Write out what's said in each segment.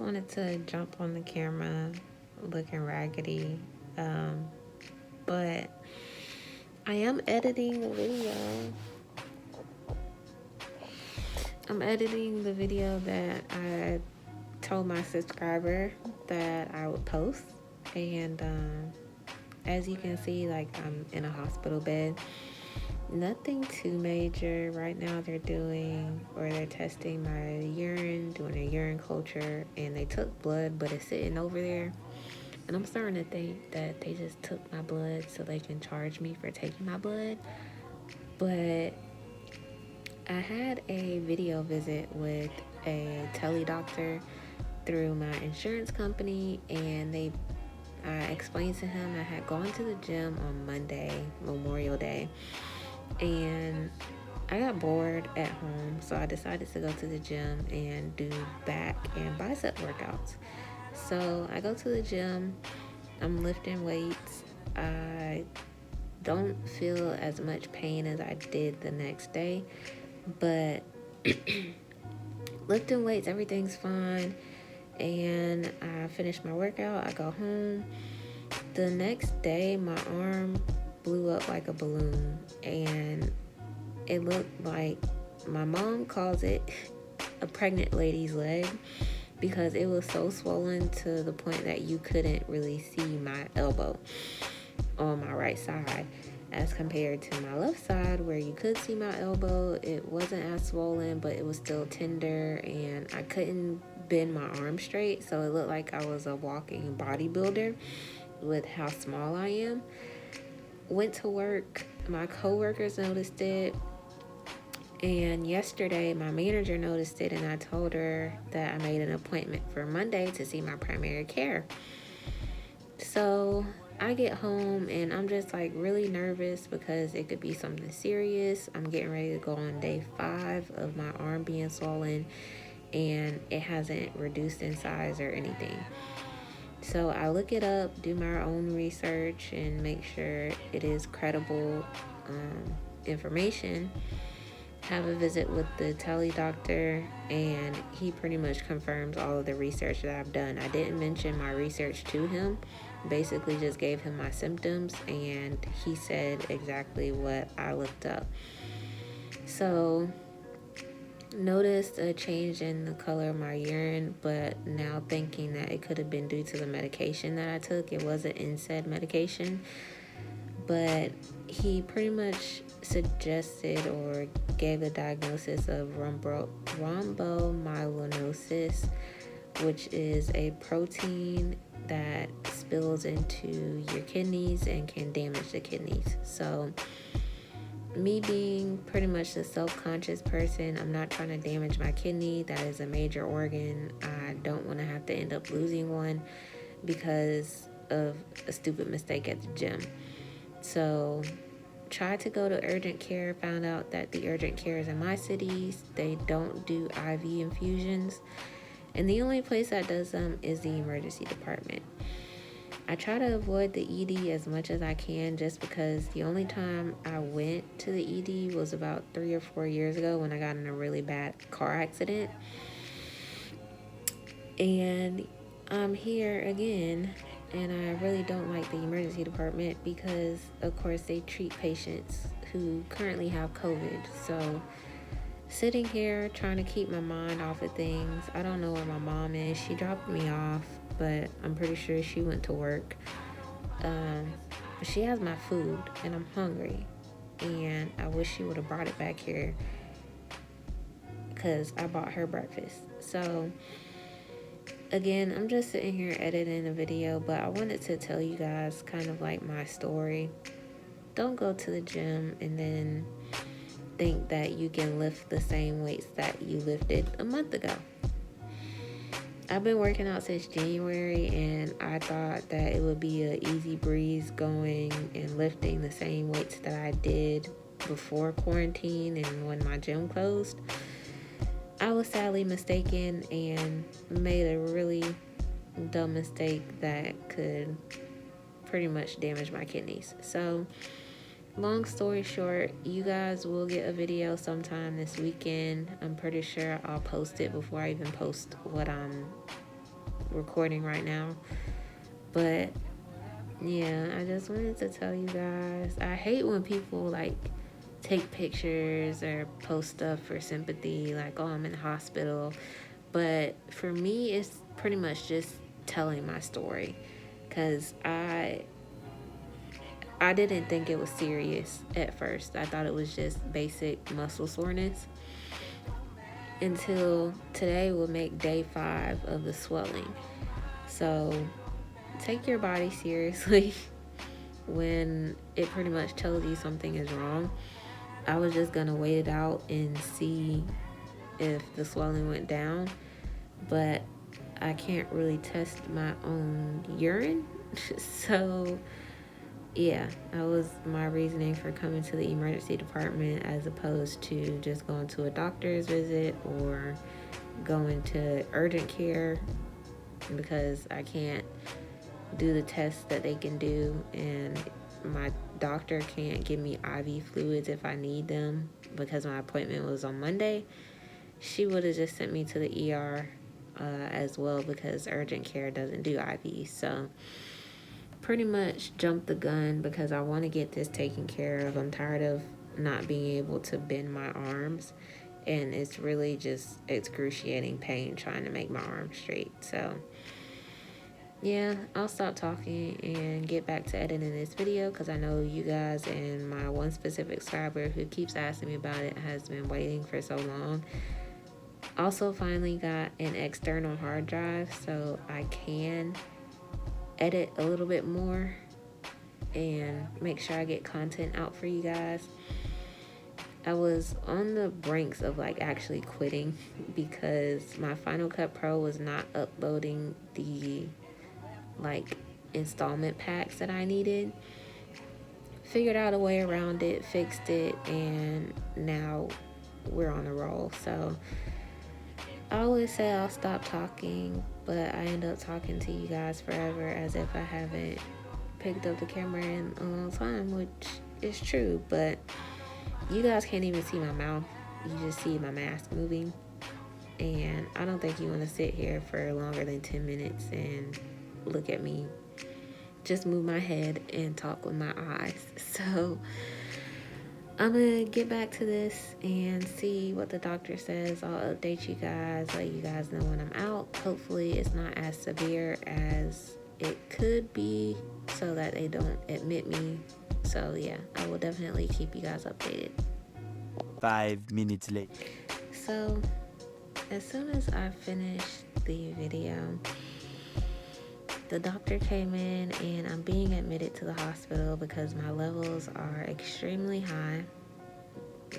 wanted to jump on the camera looking raggedy. But I am editing the video. I'm editing the video that I told my subscriber that I would post. And as you can see, like, I'm in a hospital bed. Nothing too major. Right now they're testing my urine, doing a urine culture, and they took blood, but it's sitting over there. And I'm starting to think that they just took my blood so they can charge me for taking my blood. But I had a video visit with a tele-doctor through my insurance company, and I explained to him I had gone to the gym on Monday, Memorial Day, and I got bored at home, so I decided to go to the gym and do back and bicep workouts. So I go to the gym, I'm lifting weights. I don't feel as much pain as I did the next day, but lifting weights, everything's fine. And I finish my workout, I go home. The next day, my arm blew up like a balloon, and it looked like, my mom calls it a pregnant lady's leg, because it was so swollen to the point that you couldn't really see my elbow on my right side, as compared to my left side where you could see my elbow. It wasn't as swollen, but it was still tender, and I couldn't bend my arm straight, so it looked like I was a walking bodybuilder with how small I am. Went to work, my coworkers noticed it, and yesterday my manager noticed it, and I told her that I made an appointment for Monday to see my primary care. So I get home and I'm just like really nervous because it could be something serious. I'm getting ready to go on day 5 of my arm being swollen, and it hasn't reduced in size or anything. So I look it up, do my own research, and make sure it is credible information. Have a visit with the tele doctor, and he pretty much confirms all of the research that I've done. I didn't mention my research to him, basically just gave him my symptoms, and he said exactly what I looked up. So noticed a change in the color of my urine, but now thinking that it could have been due to the medication that I took. It wasn't NSAID medication, but he pretty much suggested or gave the diagnosis of rhabdomyolysis, which is a protein that spills into your kidneys and can damage the kidneys. So me being pretty much a self-conscious person, I'm not trying to damage my kidney. That is a major organ. I don't want to have to end up losing one because of a stupid mistake at the gym. So tried to go to urgent care, found out that the urgent cares in my cities, they don't do IV infusions, and the only place that does them is the emergency department. I try to avoid the ED as much as I can, just because the only time I went to the ED was about 3 or 4 years ago when I got in a really bad car accident. And I'm here again, and I really don't like the emergency department because, of course, they treat patients who currently have COVID. So sitting here trying to keep my mind off of things. I don't know where my mom is. She dropped me off, but I'm pretty sure she went to work. She has my food, and I'm hungry, and I wish she would have brought it back here because I bought her breakfast. So again, I'm just sitting here editing a video, but I wanted to tell you guys kind of like my story. Don't go to the gym and then think that you can lift the same weights that you lifted a month ago. I've been working out since January, and I thought that it would be an easy breeze going and lifting the same weights that I did before quarantine and when my gym closed. I was sadly mistaken and made a really dumb mistake that could pretty much damage my kidneys. So long story short, you guys will get a video sometime this weekend. I'm pretty sure I'll post it before I even post what I'm recording right now. But yeah, I just wanted to tell you guys, I hate when people like take pictures or post stuff for sympathy, like, oh, I'm in the hospital. But for me, it's pretty much just telling my story, because I didn't think it was serious at first. I thought it was just basic muscle soreness, until today will make day 5 of the swelling. So take your body seriously when it pretty much tells you something is wrong. I was just gonna wait it out and see if the swelling went down, but I can't really test my own urine. So yeah, that was my reasoning for coming to the emergency department, as opposed to just going to a doctor's visit or going to urgent care, because I can't do the tests that they can do, and my doctor can't give me IV fluids if I need them, because my appointment was on Monday. She would have just sent me to the ER as well, because urgent care doesn't do IV. So pretty much jumped the gun, because I want to get this taken care of. I'm tired of not being able to bend my arms, and it's really just excruciating pain trying to make my arms straight. So yeah, I'll stop talking and get back to editing this video, because I know you guys and my one specific subscriber who keeps asking me about it has been waiting for so long. Also finally got an external hard drive, so I can edit a little bit more and make sure I get content out for you guys. I was on the brinks of like actually quitting, because my Final Cut Pro was not uploading the like installment packs that I needed. Figured out a way around it, fixed it, and now we're on a roll. So I always say I'll stop talking, but I end up talking to you guys forever, as if I haven't picked up the camera in a long time, which is true. But you guys can't even see my mouth, you just see my mask moving, and I don't think you want to sit here for longer than 10 minutes and look at me just move my head and talk with my eyes. So I'm gonna get back to this and see what the doctor says. I'll update you guys, let you guys know when I'm out. Hopefully it's not as severe as it could be, so that they don't admit me. So yeah, I will definitely keep you guys updated. 5 minutes later. So as soon as I finished the video, the doctor came in, and I'm being admitted to the hospital because my levels are extremely high.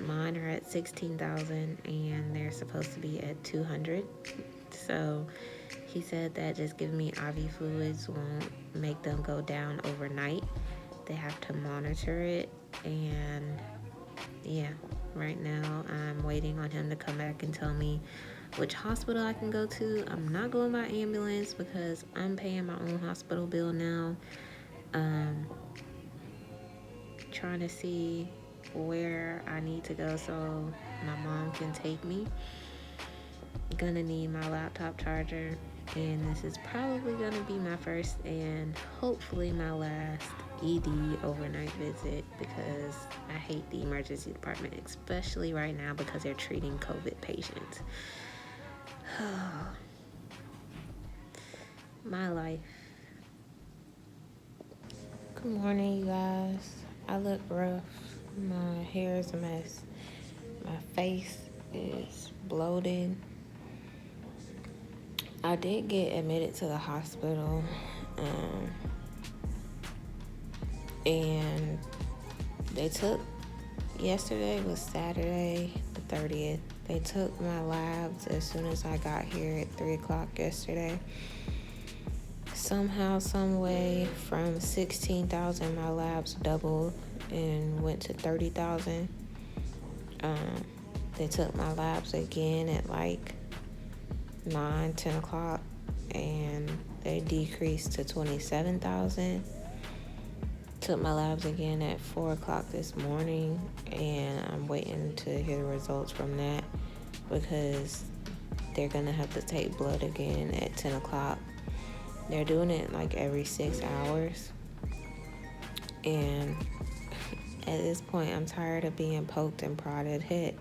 Mine are at 16,000 and they're supposed to be at 200. So he said that just giving me IV fluids won't make them go down overnight. They have to monitor it, and yeah, right now I'm waiting on him to come back and tell me which hospital I can go to. I'm not going by ambulance because I'm paying my own hospital bill now. Trying to see where I need to go so my mom can take me. Gonna need my laptop charger, and this is probably gonna be my first and hopefully my last ED overnight visit, because I hate the emergency department, especially right now because they're treating COVID patients. My life. Good morning, you guys. I look rough. My hair is a mess. My face is bloated. I did get admitted to the hospital, and they took, yesterday was Saturday the 30th. They took my labs as soon as I got here at 3 o'clock yesterday. Somehow, some way, from 16,000, my labs doubled and went to 30,000. They took my labs again at like 9, 10 o'clock, and they decreased to 27,000. Took my labs again at 4 o'clock this morning, and I'm waiting to hear the results from that, because they're gonna have to take blood again at 10 o'clock. they're doing it like every 6 hours. And at this point, I'm tired of being poked and prodded, hit.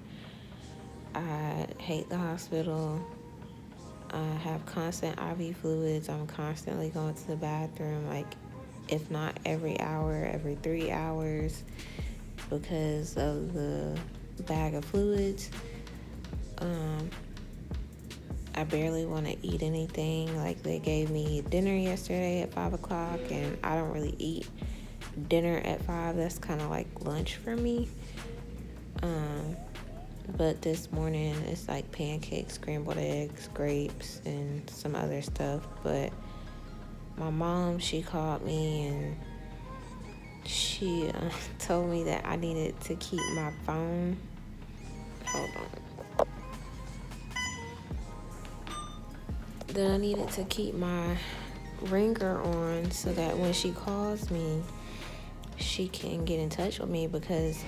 I hate the hospital. I have constant IV fluids. I'm constantly going to the bathroom, like, if not every hour, every 3 hours, because of the bag of fluids. I barely want to eat anything. Like, they gave me dinner yesterday at 5 o'clock, and I don't really eat dinner at 5. That's kind of like lunch for me. But this morning it's like pancakes, scrambled eggs, grapes, and some other stuff. But my mom, she called me and she told me that I needed to keep my phone. Hold on. That I needed to keep my ringer on so that when she calls me, she can get in touch with me, because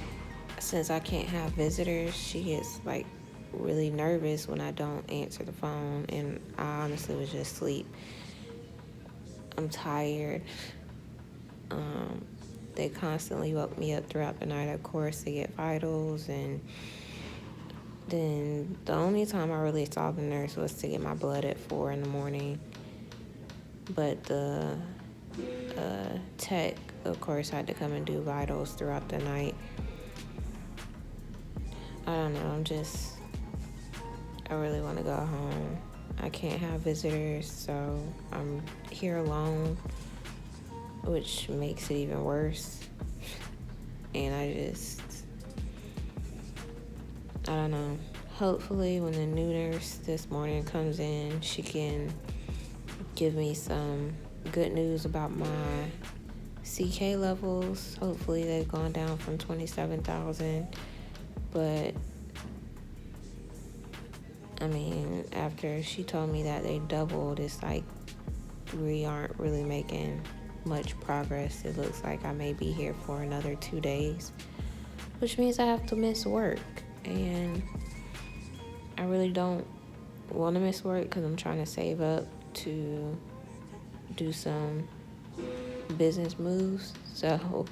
since I can't have visitors, she gets like really nervous when I don't answer the phone, and I honestly was just asleep. I'm tired. They constantly woke me up throughout the night, of course, to get vitals, and then the only time I really saw the nurse was to get my blood at 4 in the morning. But the tech, of course, had to come and do vitals throughout the night. I don't know, I really want to go home. I can't have visitors, so I'm here alone, which makes it even worse. And I don't know. Hopefully when the new nurse this morning comes in, she can give me some good news about my CK levels. Hopefully they've gone down from 27,000. But I mean, after she told me that they doubled, it's like we aren't really making much progress. It looks like I may be here for another 2 days, which means I have to miss work. And I really don't want to miss work because I'm trying to save up to do some business moves. So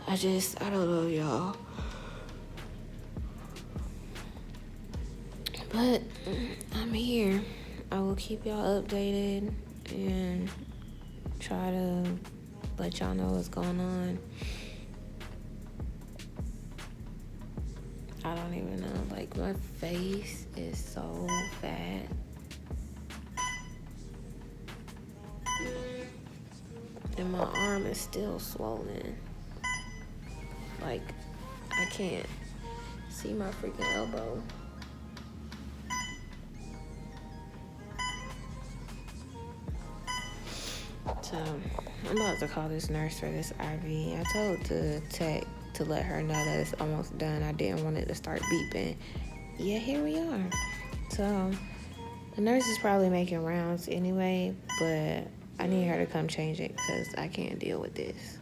I don't know, y'all. But I'm here. I will keep y'all updated and try to let y'all know what's going on. I don't even know. Like, my face is so fat. And my arm is still swollen. Like, I can't see my freaking elbow. So I'm about to call this nurse for this IV. I told the tech to let her know that it's almost done. I didn't want it to start beeping. Yeah, here we are. So the nurse is probably making rounds anyway, but I need her to come change it because I can't deal with this.